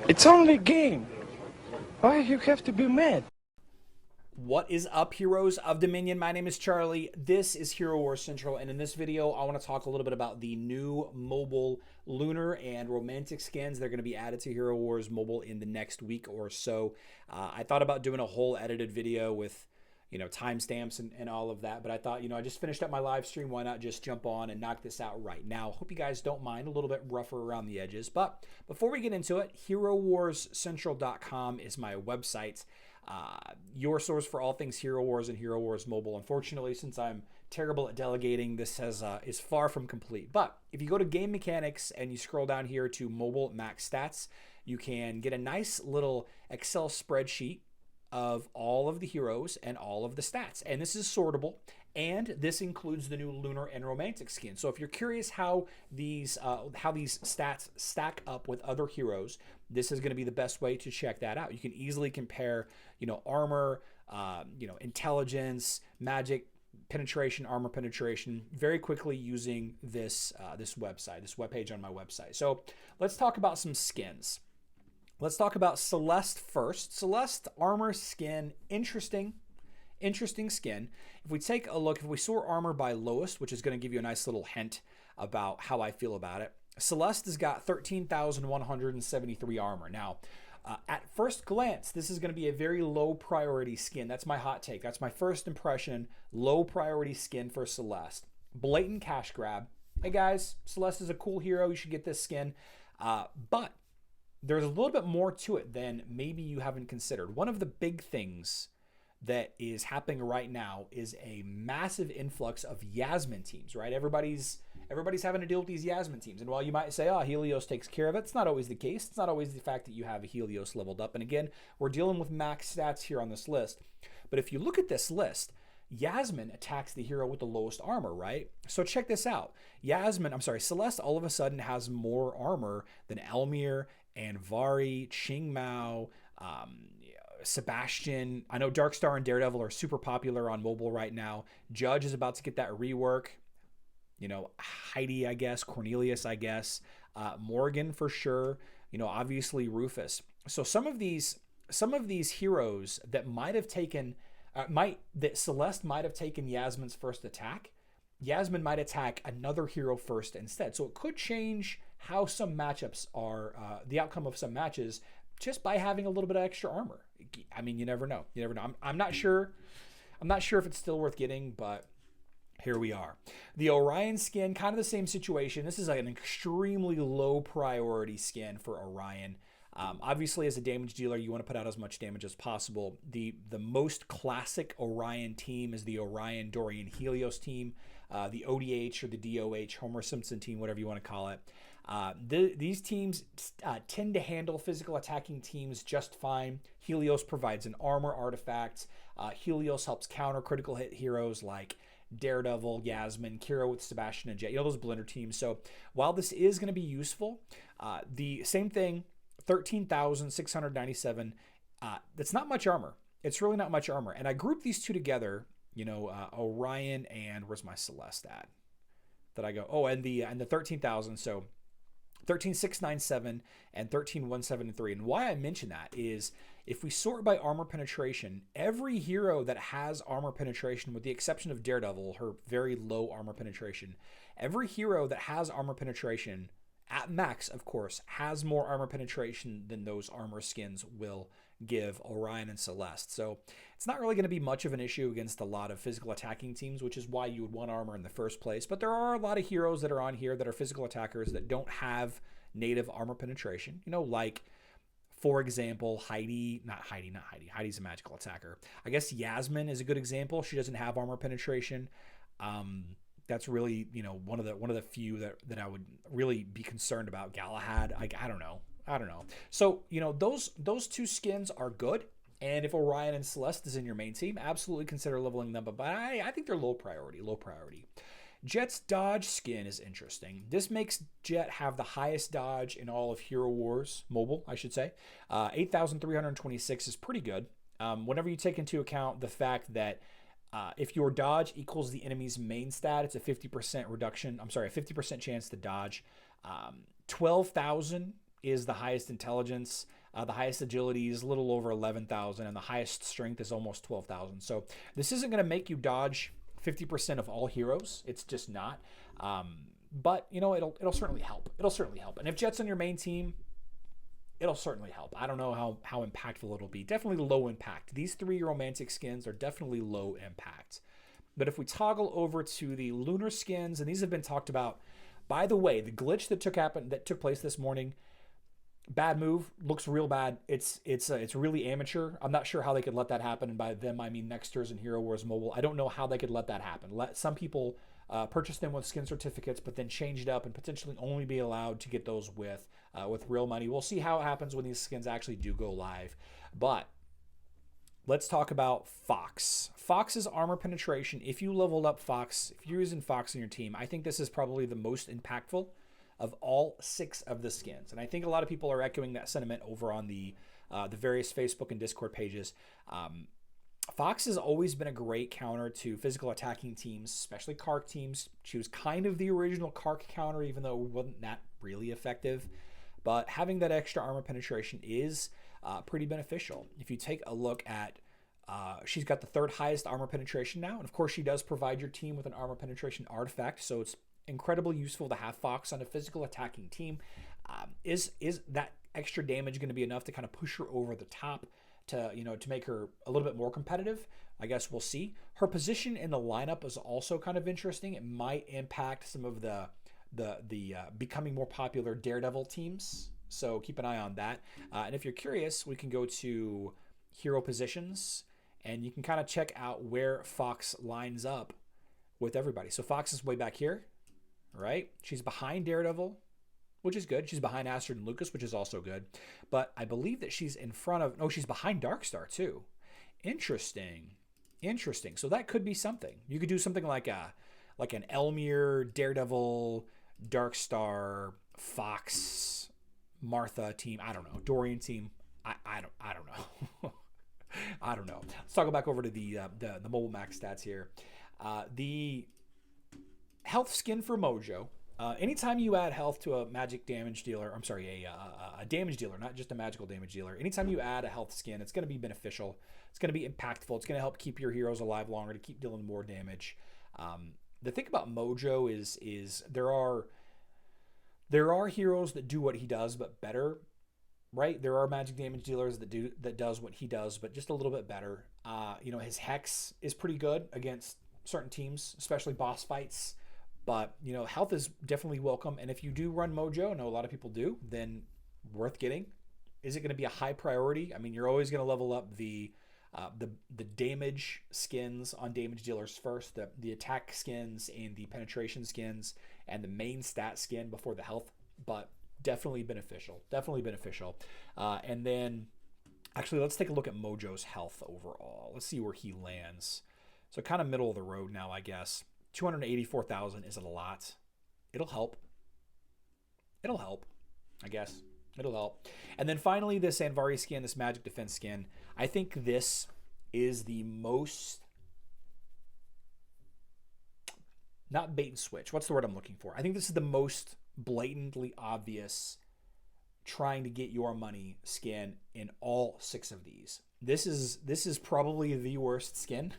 It's only a game. Why you have to be mad? What is up, heroes of Dominion? My name is Charlie. This is Hero Wars Central, and in this video, I want to talk a little bit about the new mobile lunar and romantic skins. They're going to be added to Hero Wars Mobile in the next week or so. I thought about doing a whole edited video with, timestamps and all of that, but I thought, I just finished up my live stream. Why not just jump on and knock this out right now? Hope you guys don't mind, a little bit rougher around the edges. But before we get into it, HeroWarsCentral.com is my website. Your source for all things Hero Wars and Hero Wars Mobile. Unfortunately, since I'm terrible at delegating, this is far from complete. But if you go to Game Mechanics and you scroll down here to Mobile Max Stats, you can get a nice little Excel spreadsheet of all of the heroes and all of the stats. And this is sortable. And this includes the new Lunar and Romantic skin. So if you're curious how these stats stack up with other heroes, this is going to be the best way to check that out. You can easily compare, armor, intelligence, magic penetration, armor penetration, very quickly using this this webpage on my website. So let's talk about some skins. Let's talk about Celeste first. Celeste armor skin, interesting skin. If we take a look, if we sort armor by lowest, which is going to give you a nice little hint about how I feel about it, Celeste has got 13,173 armor. Now, at first glance, this is going to be a very low priority skin. That's my hot take. That's my first impression. Low priority skin for Celeste. Blatant cash grab. Hey guys, Celeste is a cool hero. You should get this skin. But there's a little bit more to it than maybe you haven't considered. One of the big things that is happening right now is a massive influx of Yasmin teams, right? Everybody's having to deal with these Yasmin teams. And while you might say, oh, Helios takes care of it, it's not always the case. It's not always the fact that you have a Helios leveled up. And again, we're dealing with max stats here on this list. But if you look at this list, Yasmin attacks the hero with the lowest armor, right? So check this out. Celeste all of a sudden has more armor than Elmir, Andvari, Qingmao, Sebastian. I know Darkstar and Daredevil are super popular on mobile right now. Judge is about to get that rework. Heidi, I guess. Cornelius, I guess. Morgan for sure. Obviously Rufus. So some of these heroes that might have taken, that Celeste might have taken Yasmin's first attack, Yasmin might attack another hero first instead. So it could change how some matchups are, the outcome of some matches, just by having a little bit of extra armor. I mean, you never know. I'm not sure. I'm not sure if it's still worth getting, but here we are. The Orion skin, kind of the same situation. This is like an extremely low priority skin for Orion. Obviously, as a damage dealer, you want to put out as much damage as possible. The most classic Orion team is the Orion, Dorian, Helios team. The ODH or the DOH, Homer Simpson team, whatever you want to call it. These teams tend to handle physical attacking teams just fine. Helios provides an armor artifact. Helios helps counter critical hit heroes like Daredevil, Yasmin, Kira with Sebastian and Jet. Those blender teams. So while this is going to be useful, the same thing, 13,697. That's not much armor. It's really not much armor. And I grouped these two together. Orion and where's my Celeste at? That I go, and the 13,000. So 13,697 and 13,173. And why I mention that is if we sort by armor penetration, every hero that has armor penetration, with the exception of Daredevil, her very low armor penetration, every hero that has armor penetration at max, of course, has more armor penetration than those armor skins will give Orion and Celeste. So it's not really going to be much of an issue against a lot of physical attacking teams, which is why you would want armor in the first place. But there are a lot of heroes that are on here that are physical attackers that don't have native armor penetration. Like, for example, Heidi's a magical attacker. I guess Yasmin is a good example. She doesn't have armor penetration. That's really, one of the few that I would really be concerned about. Galahad, I don't know. So, those two skins are good. And if Orion and Celeste is in your main team, absolutely consider leveling them up. But I think they're low priority. Jet's dodge skin is interesting. This makes Jet have the highest dodge in all of Hero Wars Mobile, I should say. 8,326 is pretty good. Whenever you take into account the fact that if your dodge equals the enemy's main stat, it's a 50% reduction. I'm sorry, a 50% chance to dodge. 12,000 is the highest intelligence. The highest agility is a little over 11,000, and the highest strength is almost 12,000. So this isn't going to make you dodge 50% of all heroes. It's just not. But you know, it'll certainly help. It'll certainly help. And if Jet's on your main team, it'll certainly help. I don't know how impactful it'll be. Definitely low impact. These 3 romantic skins are definitely low impact. But if we toggle over to the lunar skins, and these have been talked about. By the way, the glitch that took place this morning, bad move, looks real bad. It's really amateur. I'm not sure how they could let that happen, and by them I mean Nexters and Hero Wars Mobile. I don't know how they could let that happen. Let some people purchase them with skin certificates, but then change it up and potentially only be allowed to get those with real money. We'll see how it happens when these skins actually do go live. But let's talk about Fox. Fox's armor penetration, if you leveled up Fox, if you're using Fox in your team, I think this is probably the most impactful of all 6 of the skins. And I think a lot of people are echoing that sentiment over on the various Facebook and Discord pages. Fox has always been a great counter to physical attacking teams, especially Kark teams. She was kind of the original Kark counter, even though it wasn't that really effective. But having that extra armor penetration is pretty beneficial. If you take a look at, she's got the 3rd highest armor penetration now. And of course, she does provide your team with an armor penetration artifact. So it's incredibly useful to have Fox on a physical attacking team. Is that extra damage going to be enough to kind of push her over the top to make her a little bit more competitive? I guess we'll see. Her position in the lineup is also kind of interesting. It might impact some of the becoming more popular Daredevil teams. So keep an eye on that. And if you're curious, we can go to hero positions and you can kind of check out where Fox lines up with everybody. So Fox is way back here, right? She's behind Daredevil, which is good. She's behind Astrid and Lucas, which is also good. But I believe that she's in front of, she's behind Darkstar too. Interesting. So that could be something. You could do something like an Elmir, Daredevil, Darkstar, Fox, Martha team. I don't know. Dorian team. I don't know. I don't know. Let's talk back over to the mobile max stats here. The health skin for Mojo. Anytime you add health to a magic damage dealer, a damage dealer, not just a magical damage dealer. Anytime you add a health skin, it's going to be beneficial. It's going to be impactful. It's going to help keep your heroes alive longer, to keep dealing more damage. The thing about Mojo is there are heroes that do what he does, but better, right? There are magic damage dealers that does what he does, but just a little bit better. His Hex is pretty good against certain teams, especially boss fights. But, health is definitely welcome. And if you do run Mojo, I know a lot of people do, then worth getting. Is it going to be a high priority? I mean, you're always going to level up the damage skins on damage dealers first, the attack skins and the penetration skins and the main stat skin before the health, but definitely beneficial. And then actually, let's take a look at Mojo's health overall. Let's see where he lands. So kind of middle of the road now, I guess. 284,000 isn't a lot. It'll help, I guess. It'll help. And then finally, this Andvari skin, this magic defense skin. I think this is the most, not bait and switch. What's the word I'm looking for? I think this is the most blatantly obvious trying to get your money skin in all 6 of these. This is probably the worst skin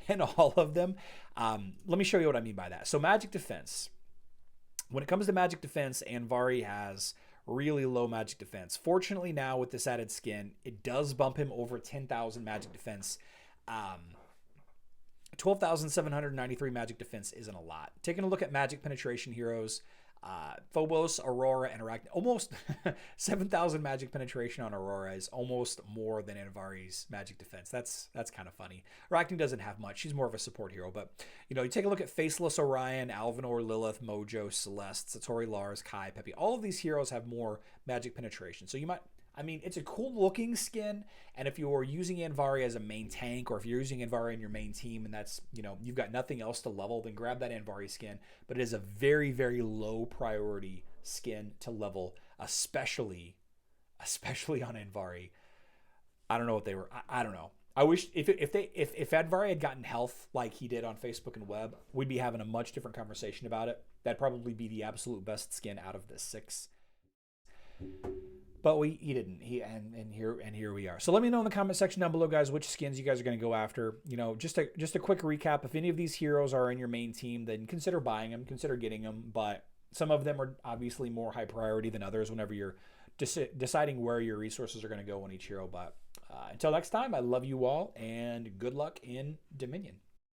in all of them. Let me show you what I mean by that. So magic defense. When it comes to magic defense, Andvari has really low magic defense. Fortunately now with this added skin, it does bump him over 10,000 magic defense. 12,793 magic defense isn't a lot. Taking a look at magic penetration heroes, Phobos, Aurora, and Arachne. Almost 7,000 magic penetration on Aurora is almost more than Andvari's magic defense. That's kind of funny. Arachne doesn't have much. She's more of a support hero. But, you take a look at Faceless Orion, Alvinor, Lilith, Mojo, Celeste, Satori, Lars, Kai, Peppy. All of these heroes have more magic penetration. So you might... it's a cool looking skin, and if you're using Andvari as a main tank, or if you're using Andvari in your main team and that's, you've got nothing else to level, then grab that Andvari skin. But it is a very, very low priority skin to level, especially on Andvari. I don't know what they were. I don't know. I wish if Andvari had gotten health like he did on Facebook and web, we'd be having a much different conversation about it. That'd probably be the absolute best skin out of the 6. But he didn't. And here we are. So let me know in the comment section down below, guys, which skins you guys are going to go after. You know, just a quick recap. If any of these heroes are in your main team, then consider buying them, consider getting them. But some of them are obviously more high priority than others whenever you're deciding where your resources are going to go on each hero. But until next time, I love you all and good luck in Dominion.